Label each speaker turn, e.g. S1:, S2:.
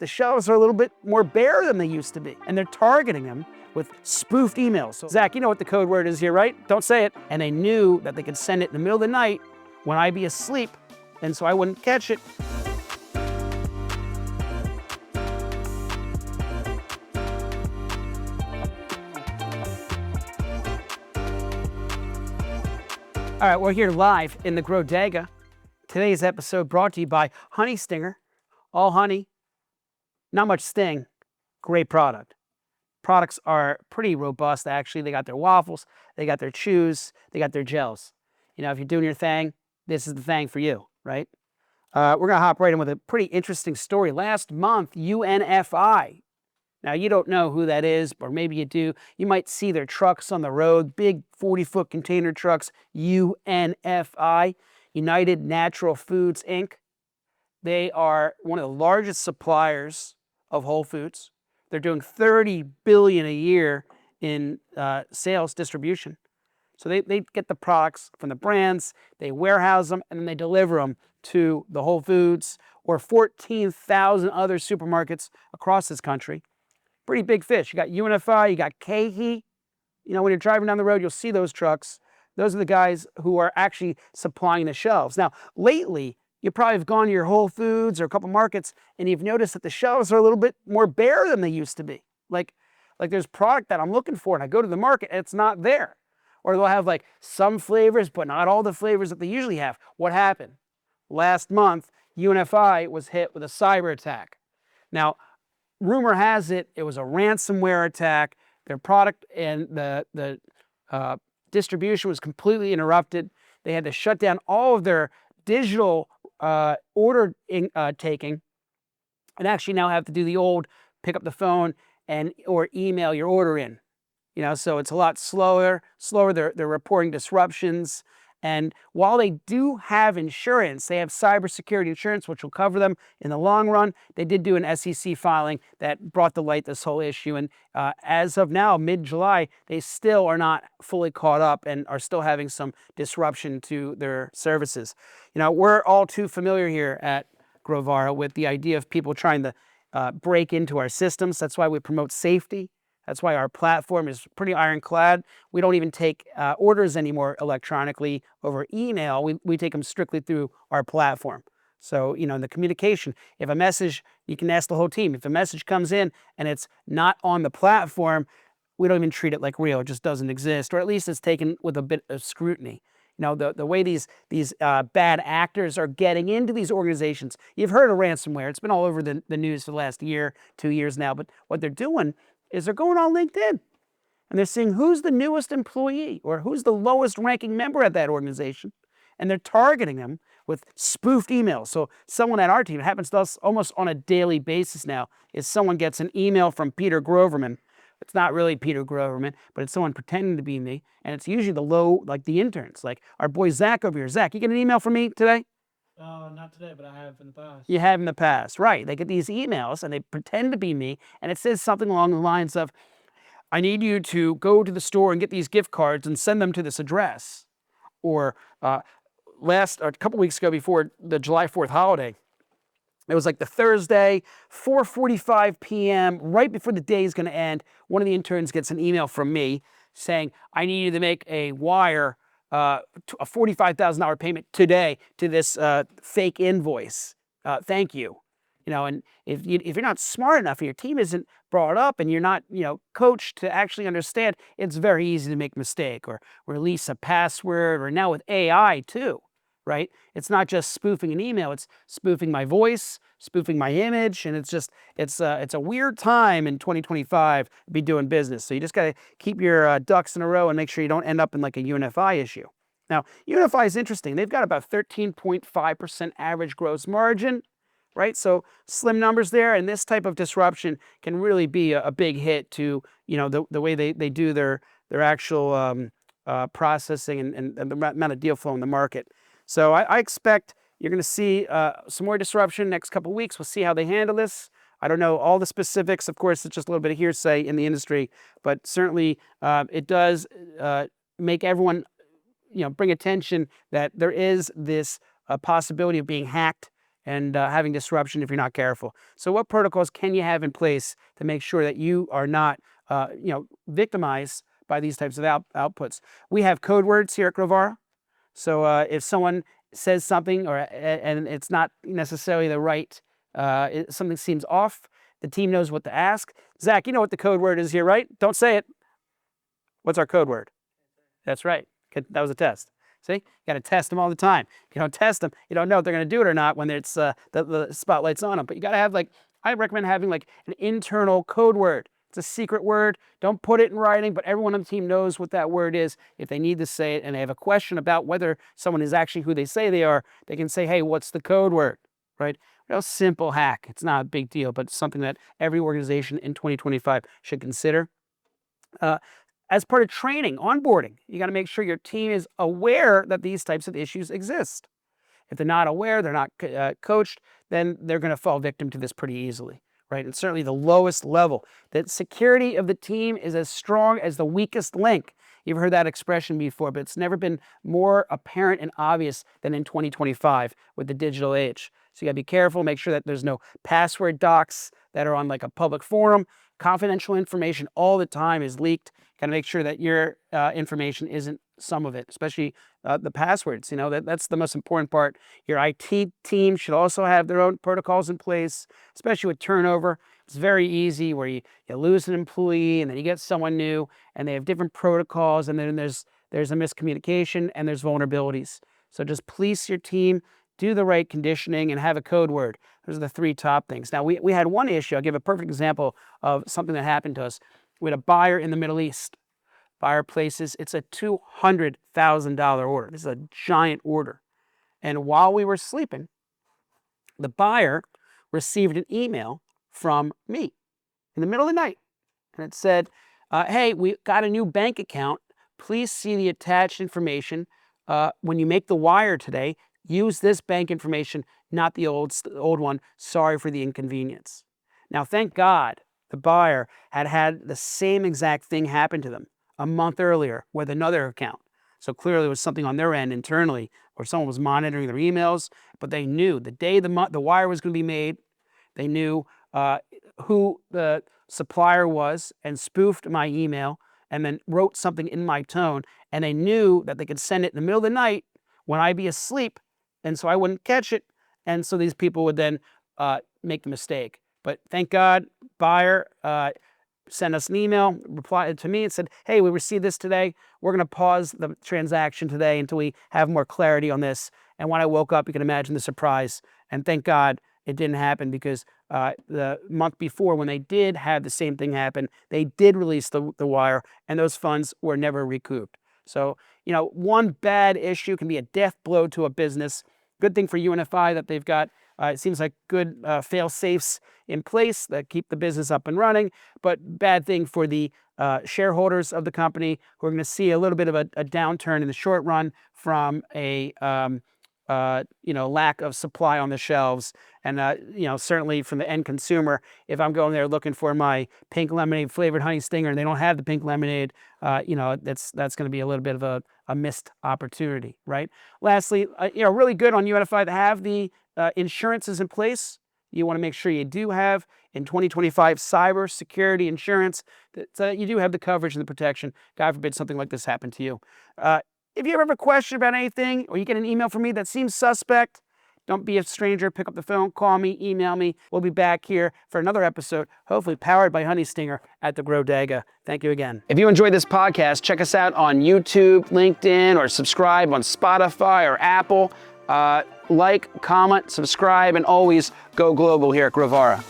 S1: the shelves are a little bit more bare than they used to be, and they're targeting them with spoofed emails. So, Zach, you know what the code word is here, right? Don't say it. And they knew that they could send it in the middle of the night when I'd be asleep, and so I wouldn't catch it. All right, we're here live in the Grovara. Today's episode brought to you by Honey Stinger. All honey, not much sting, great product. Products are pretty robust, actually. They got their waffles, they got their chews, they got their gels. You know, if you're doing your thing, this is the thing for you, right? We're going to hop right in with a pretty interesting story. Last month, UNFI. Now, you don't know who that is, or maybe you do. You might see their trucks on the road, big 40-foot container trucks, UNFI, United Natural Foods, Inc. They are one of the largest suppliers of Whole Foods. They're doing $30 billion a year in sales distribution. So they get the products from the brands, they warehouse them, and then they deliver them to the Whole Foods or 14,000 other supermarkets across this country. Pretty big fish. You got UNFI, you got KeHE. You know, when you're driving down the road, you'll see those trucks. Those are the guys who are actually supplying the shelves. Now, lately, you probably have gone to your Whole Foods or a couple markets, and you've noticed that the shelves are a little bit more bare than they used to be. Like there's product that I'm looking for, and I go to the market, and it's not there. Or they'll have like some flavors, but not all the flavors that they usually have. What happened? Last month, UNFI was hit with a cyber attack. Now, rumor has it, it was a ransomware attack. Their product and the distribution was completely interrupted. They had to shut down all of their digital order taking, and actually now have to do the old pick up the phone or email your order in. You know, so it's a lot slower. They're reporting disruptions. And while they do have insurance, they have cybersecurity insurance, which will cover them in the long run. They did do an SEC filing that brought to light this whole issue. And as of now, mid-July, they still are not fully caught up and are still having some disruption to their services. You know, we're all too familiar here at Grovara with the idea of people trying to break into our systems. That's why we promote safety. That's why our platform is pretty ironclad. We don't even take orders anymore electronically over email. We take them strictly through our platform. So, you know, in the communication, if a message, you can ask the whole team, if a message comes in and it's not on the platform, we don't even treat it like real. It just doesn't exist, or at least it's taken with a bit of scrutiny. You know, the way these bad actors are getting into these organizations. You've heard of ransomware. It's been all over the news for the last year, 2 years now. But what they're doing is they're going on LinkedIn and they're seeing who's the newest employee or who's the lowest ranking member at that organization, and they're targeting them with spoofed emails. So someone at our team, it happens to us almost on a daily basis now, is someone gets an email from Peter Groverman. It's not really Peter Groverman, but it's someone pretending to be me, and it's usually like the interns, like our boy Zach over here. Zach, you get an email from me today?
S2: Not today, but I have in the past.
S1: You have in the past, right. They get these emails and they pretend to be me, and it says something along the lines of, I need you to go to the store and get these gift cards and send them to this address. Or a couple weeks ago before the July 4th holiday, it was like the Thursday, 4:45 p.m., right before the day is going to end, one of the interns gets an email from me saying, I need you to make a wire a $45,000 payment today to this fake invoice. Thank you. You know, and if you're not smart enough, and your team isn't brought up, and you're not, you know, coached to actually understand, it's very easy to make a mistake or release a password, or now with AI too, right? It's not just spoofing an email; it's spoofing my voice, spoofing my image, and it's a weird time in 2025 to be doing business. So you just got to keep your ducks in a row and make sure you don't end up in like a UNFI issue. Now, UNFI is interesting. They've got about 13.5% average gross margin, right? So slim numbers there, and this type of disruption can really be a big hit to, you know, the way they do their actual processing and the amount of deal flow in the market. So I expect you're going to see some more disruption next couple of weeks. We'll see how they handle this. I don't know all the specifics. Of course, it's just a little bit of hearsay in the industry, but certainly it does make everyone, you know, bring attention that there is this possibility of being hacked and having disruption if you're not careful. So what protocols can you have in place to make sure that you are not victimized by these types of outputs? We have code words here at Grovara. So if someone says something and it's not necessarily the right, something seems off, the team knows what to ask. Zach, you know what the code word is here, right? Don't say it. What's our code word? That's right. That was a test. See, you got to test them all the time. If you don't test them, you don't know if they're going to do it or not when it's the spotlight's on them. But you got to have I recommend having an internal code word. It's a secret word. Don't put it in writing, but everyone on the team knows what that word is. If they need to say it and they have a question about whether someone is actually who they say they are, they can say, hey, what's the code word, right? Real simple hack. It's not a big deal, but it's something that every organization in 2025 should consider. As part of training, onboarding, you got to make sure your team is aware that these types of issues exist. If they're not aware, they're not coached, then they're going to fall victim to this pretty easily, right? And certainly the lowest level. That security of the team is as strong as the weakest link. You've heard that expression before, but it's never been more apparent and obvious than in 2025 with the digital age. So you got to be careful, make sure that there's no password docs that are on a public forum. Confidential information all the time is leaked. Got to make sure that your information isn't some of it, especially the passwords. That's the most important part. Your IT team should also have their own protocols in place, especially with turnover. It's very easy where you lose an employee and then you get someone new and they have different protocols, and then there's a miscommunication and there's vulnerabilities. So just police your team, do the right conditioning, and have a code word. Those are the three top things. Now, we had one issue. I'll give a perfect example of something that happened to us. We had a buyer in the Middle East. Buyer places, it's a $200,000 order. This is a giant order. And while we were sleeping, the buyer received an email from me in the middle of the night. And it said, hey, we got a new bank account. Please see the attached information. When you make the wire today, use this bank information, not the old one. Sorry for the inconvenience. Now, thank God the buyer had the same exact thing happen to them a month earlier with another account. So clearly it was something on their end internally, or someone was monitoring their emails, but they knew the day the wire was going to be made, they knew who the supplier was and spoofed my email and then wrote something in my tone, and they knew that they could send it in the middle of the night when I'd be asleep, and so I wouldn't catch it, and so these people would then make the mistake. But thank God, buyer sent us an email, replied to me and said, hey, we received this today. We're going to pause the transaction today until we have more clarity on this. And when I woke up, you can imagine the surprise. And thank God it didn't happen, because the month before, when they did have the same thing happen, they did release the wire, and those funds were never recouped. So, one bad issue can be a death blow to a business. Good thing for UNFI that they've got, it seems like good fail-safes in place that keep the business up and running, but bad thing for the shareholders of the company, who are going to see a little bit of a downturn in the short run from a lack of supply on the shelves. And certainly from the end consumer, if I'm going there looking for my pink lemonade flavored honey stinger and they don't have the pink lemonade, that's going to be a little bit of a missed opportunity, right? Lastly, really good on UNFI to have the insurances in place. You want to make sure you do have in 2025 cyber security insurance, that you do have the coverage and the protection. God forbid something like this happen to you. If you ever have a question about anything, or you get an email from me that seems suspect, don't be a stranger. Pick up the phone, call me, email me. We'll be back here for another episode, hopefully powered by Honey Stinger at the Grovara. Thank you again. If you enjoyed this podcast, check us out on YouTube, LinkedIn, or subscribe on Spotify or Apple. Like, comment, subscribe, and always go global here at Grovara.